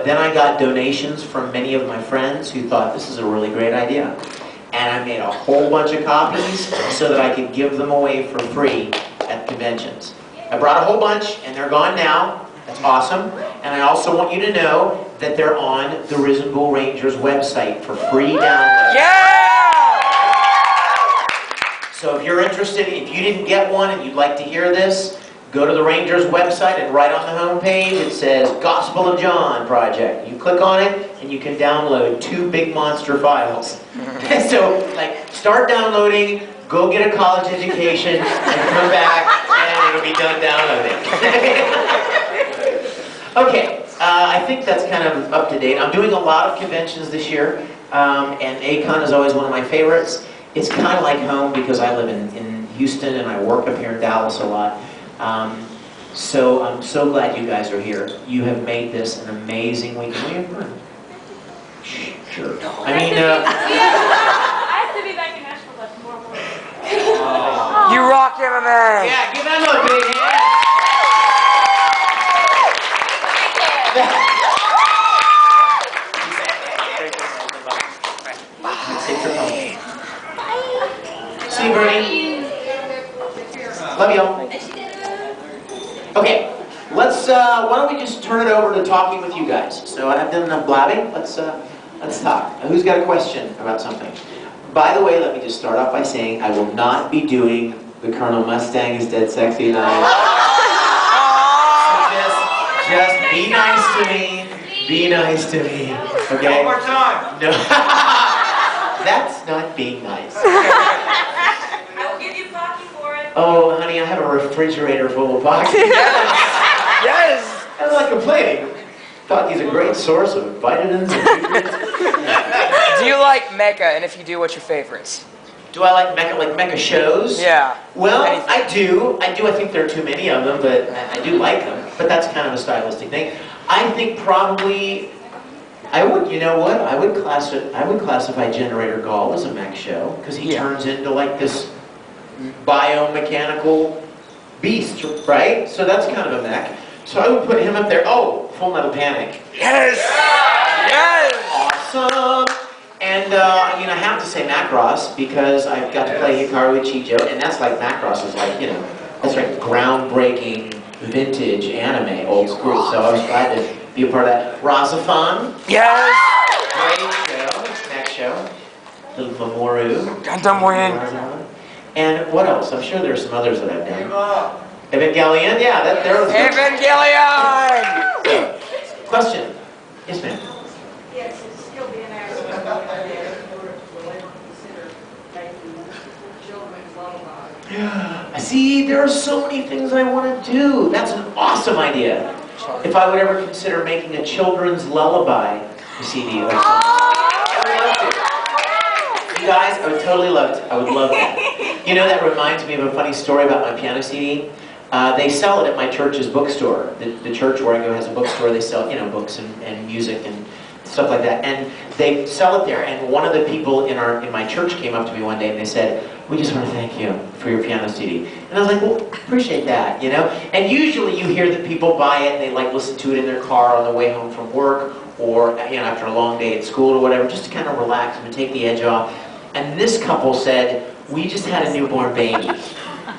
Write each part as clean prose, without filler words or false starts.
then I got donations from many of my friends who thought this is a really great idea. And I made a whole bunch of copies so that I could give them away for free at conventions. I brought a whole bunch, and they're gone now. That's awesome. And I also want you to know that they're on the Risen Bull Rangers website for free download. Yeah! So if you're interested, if you didn't get one and you'd like to hear this, go to the Rangers website, and right on the home page it says Gospel of John Project. You click on it and you can download 2 big monster files. So like, start downloading, go get a college education, and come back and it'll be done downloading. Okay, I think that's kind of up to date. I'm doing a lot of conventions this year, and Akon is always one of my favorites. It's kind of like home because I live in Houston and I work up here in Dallas a lot. So I'm so glad you guys are here. You have made this an amazing weekend. Will you run? Sure. I mean, I have to be back in Nashville by tomorrow morning. You rock MMA! yeah, give them a big hand. See you, Bernie. Love y'all. Okay, why don't we just turn it over to talking with you guys? So I've done enough blabbing. Let's talk. Who's got a question about something? By the way, let me just start off by saying I will not be doing the Colonel Mustang is Dead Sexy tonight. So just be nice to me. Be nice to me. Okay? One more time. No. That's not being nice. I will give you coffee for it. Oh, honey, I have a refrigerator full of boxes. Yes! I'm not complaining. Thought he's a great source of vitamins and nutrients. Do you like Mecca? And if you do, what's your favorites? Do I like Mecca shows? Yeah. Well, Anything. I do. I think there are too many of them, but I do like them. But that's kind of a stylistic thing. I think probably, you know what? I would classify Generator Gall as a mech show, because he turns into like this biomechanical beast, right? So that's kind of a mech. So I would put him up there. Oh, Full Metal Panic. Yes! Yes! Awesome! And I have to say Macross, because I've got to play Hikaru Ichijo, and that's like, Macross is like, that's like groundbreaking, vintage anime, old school, so I was glad to be a part of that. Razafon. Yes! Great show, next show. Little Mamoru. Gundam Wing. And what else? I'm sure there's some others that I've done. Evangelion, yeah, there was Evangelion! Question. Yes, ma'am. Yes, it's still being asked. See, there are so many things I want to do. That's an awesome idea. If I would ever consider making a children's lullaby CD or something. I would love to. You guys, I would totally love to. I would love that. You know, that reminds me of a funny story about my piano CD. They sell it at my church's bookstore. The church where I go has a bookstore. They sell, books and music and stuff like that. And they sell it there. And one of the people in my church came up to me one day and they said, "We just want to thank you for your piano CD." And I was like, "Well, appreciate that, And usually you hear that people buy it and they like listen to it in their car on the way home from work, or after a long day at school or whatever, just to kind of relax and take the edge off. And this couple said, "We just had a newborn baby.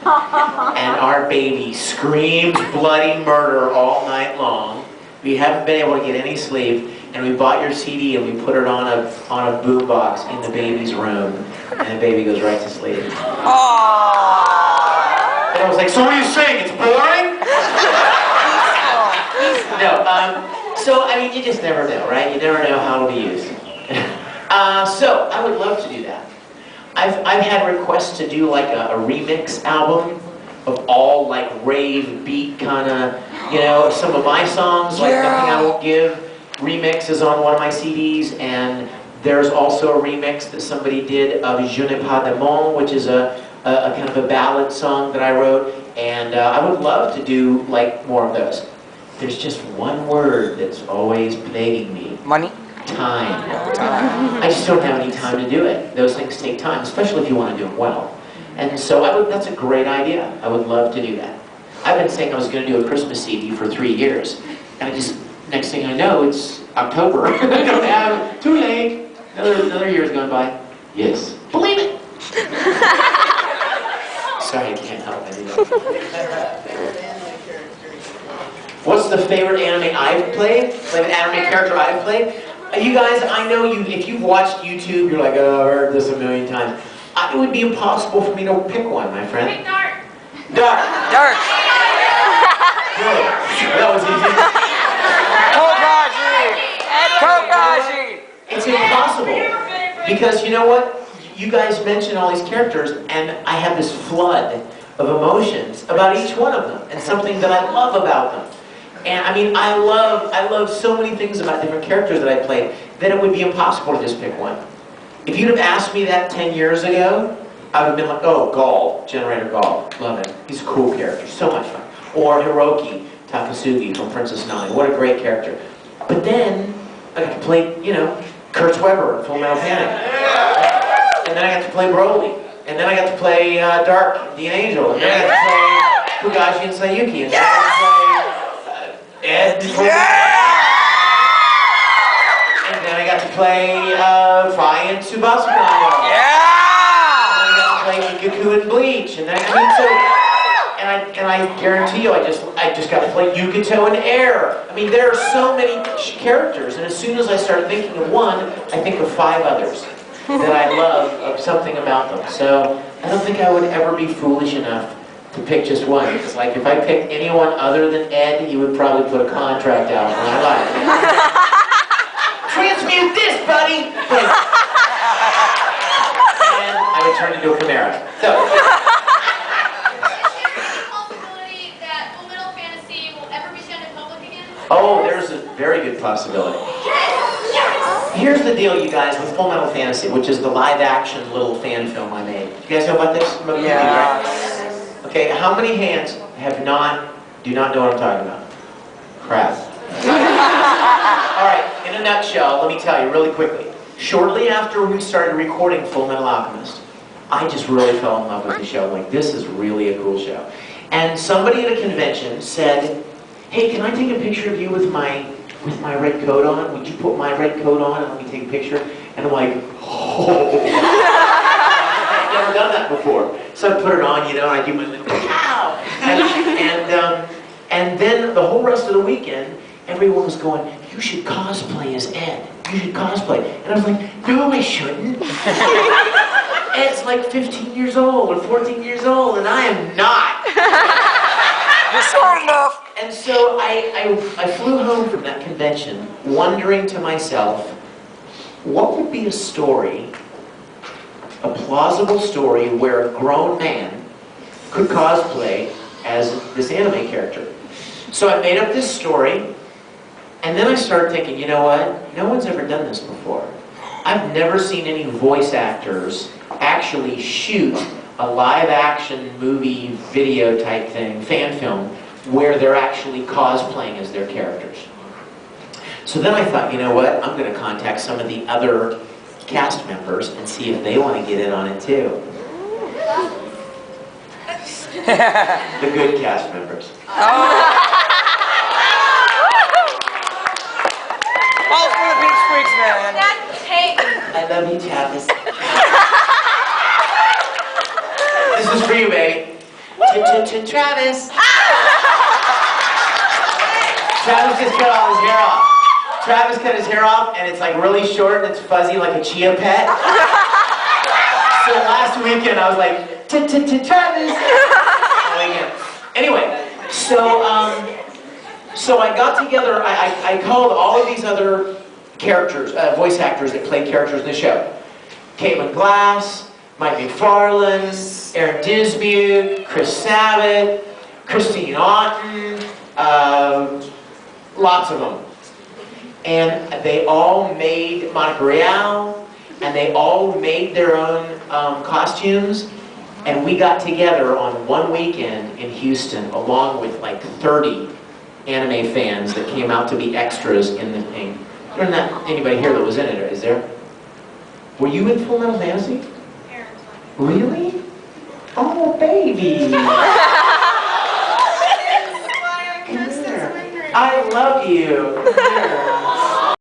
And our baby screamed bloody murder all night long. We haven't been able to get any sleep, and we bought your CD and we put it on a boombox in the baby's room, and the baby goes right to sleep." Aww. And I was like, "So what are you saying? It's boring?" No. So you just never know, right? You never know how it'll be used. So I would love to do that. I've had requests to do like a remix album of all like rave beat kind of, some of my songs, like Nothing I Won't Give. Remix is on one of my CDs, and there's also a remix that somebody did of Je n'ai pas de mots, which is a kind of a ballad song that I wrote, and I would love to do like more of those. There's just one word that's always plaguing me. Money? Time. I just don't have any time to do it. Those things take time, especially if you want to do them well. And so that's a great idea. I would love to do that. I've been saying I was going to do a Christmas CD for 3 years, and next thing I know, it's October. I don't have, too late. Another year's gone by. Yes. Believe it. Sorry, I can't help it. What's the favorite anime I've played? Like an anime character I've played? You guys, I know you. If you've watched YouTube, you're like, oh, I've heard this a million times. It would be impossible for me to pick one, my friend. Pick Dart. Dart. Dart. Good. That was easy. Kogaji. It's impossible. Because you know what? You guys mention all these characters, and I have this flood of emotions about each one of them, and something that I love about them. And I mean, I love so many things about different characters that I played that it would be impossible to just pick one. If you'd have asked me that 10 years ago, I would have been like, oh, Gaul, Generator Gaul, love him. He's a cool character, so much fun. Or Hiroki Takasugi from Princess Nine, what a great character. But then, I got to play, you know, Kurt Weber in Full Metal Panic. And then I got to play Broly. And then I got to play Dark, the Angel. And then I got to play Fugashi and Sayuki. And then I got to play Ed. And then I got to play Fry and Tsubasa. And then I got to play Gaku and Bleach. And then, I mean, so, and I guarantee you, I just got to play Yukato and Air. I mean, there are so many characters. And as soon as I start thinking of one, I think of 5 others that I love, of something about them. So I don't think I would ever be foolish enough to pick just one. Because like if I picked anyone other than Ed, he would probably put a contract out for my life. Transmute this, buddy! And I would turn into a chimera. So. Is there any possibility that Full Metal Fantasy will ever be shown in public again? Oh, there's a very good possibility. Here's the deal, you guys, with Full Metal Fantasy, which is the live-action little fan film I made. You guys know about this movie? Yeah. Right? Okay, how many hands do not know what I'm talking about? Crap. All right, in a nutshell, let me tell you really quickly. Shortly after we started recording Full Metal Alchemist, I just really fell in love with the show. Like, this is really a cool show. And somebody at a convention said, hey, can I take a picture of you with my red coat on? Would you put my red coat on and let me take a picture? And I'm like, oh. I've never done that before. So I put it on, you know, and I do my little pow. And then the whole rest of the weekend, everyone was going, you should cosplay as Ed. You should cosplay. And I was like, no, I shouldn't. Ed's like 15 years old or 14 years old, and I am not. You're smart enough. And so I flew home from that convention wondering to myself, what would be a story, a plausible story where a grown man could cosplay as this anime character? So I made up this story, and then I started thinking, you know what? No one's ever done this before. I've never seen any voice actors actually shoot a live-action movie video type thing, fan film, where they're actually cosplaying as their characters. So then I thought, you know what, I'm going to contact some of the other cast members and see if they want to get in on it too. The good cast members. All for the Peach Freaks, man. That's hate. I love you, Travis. This is for you, baby. Travis. Travis just cut all his hair off. Travis cut his hair off, and it's like really short and it's fuzzy like a chia pet. So last weekend I was like, Travis. Anyway, so I got together. I called all of these other characters, voice actors that played characters in the show. Caitlin Glass, Mike McFarlane, Aaron Dismuke, Chris Sabat, Christine Otten, lots of them. And they all made Monica Real, and they all made their own costumes. And we got together on one weekend in Houston, along with like 30 anime fans that came out to be extras in the thing. There's not anybody here that was in it, is there? Were you in Full Metal Fantasy? Really? Oh, baby! I love you.